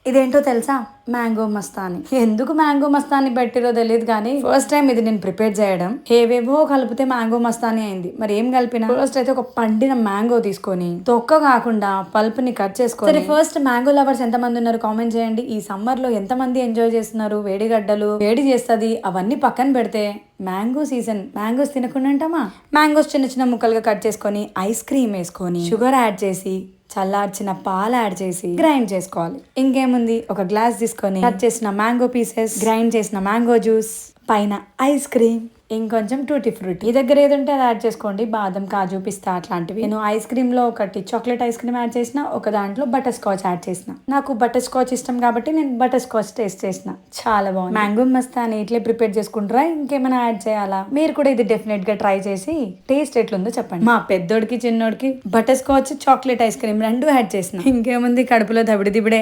ఇదేంటో తెలుసా, మ్యాంగో మస్తాని. ఎందుకు మ్యాంగో మస్తాని పెట్టిరో తెలియదు కానీ ఫస్ట్ టైం ఇది నేను ప్రిపేర్ చేయడం. ఏవేవో కలిపితే మ్యాంగో మస్తాని అయింది. మరి ఏం కలిపినా, ఫస్ట్ అయితే ఒక పండిన మ్యాంగో తీసుకొని తొక్క కాకుండా పల్ప్ ని కట్ చేసుకొని. సరే, ఫస్ట్ మ్యాంగో లవర్స్ ఎంత మంది ఉన్నారు కామెంట్ చేయండి. ఈ సమ్మర్ లో ఎంత మంది ఎంజాయ్ చేస్తున్నారు? వేడిగడ్డలు వేడి చేస్తుంది, అవన్నీ పక్కన పెడితే మ్యాంగో సీజన్. మ్యాంగోస్ తినకుండా ఉంటామా? మ్యాంగోస్ చిన్న చిన్న ముక్కలుగా కట్ చేసుకొని ఐస్ క్రీమ్ వేసుకొని షుగర్ యాడ్ చేసి చల్లార్చిన పాలు యాడ్ చేసి గ్రైండ్ చేసుకోవాలి. ఇంకేముంది, ఒక గ్లాస్ తీసుకొని కట్ చేసిన మ్యాంగో పీసెస్, గ్రైండ్ చేసిన మ్యాంగో జ్యూస్, పైన ఐస్ క్రీమ్, ఇంకొంచెం టూటీ ఫ్రూటీ. మీ దగ్గర ఏది ఉంటే అది యాడ్ చేసుకోండి. బాదం, కాజు, పిస్తా అట్లాంటివి. నేను ఐస్ క్రీమ్ లో ఒకటి చాక్లెట్ ఐస్ క్రీమ్ యాడ్ చేసిన, ఒక దాంట్లో బటర్ స్కాచ్ యాడ్ చేసిన. నాకు బటర్ స్కాచ్ ఇష్టం కాబట్టి నేను బటర్ స్కాచ్ టేస్ట్ చేసిన. చాలా బాగుంది. మ్యాంగో మస్తాని ఇట్లే ప్రిపేర్ చేసుకుంటారా? ఇంకేమైనా యాడ్ చేయాలా? మీరు కూడా ఇది డెఫినెట్ గా ట్రై చేసి టేస్ట్ ఎట్లుందో చెప్పండి. మా పెద్దోడికి చిన్నోడికి butter scotch, chocolate ice cream రెండు యాడ్ చేసిన. ఇంకేముంది, కడుపులో దబిడి దిబిడే.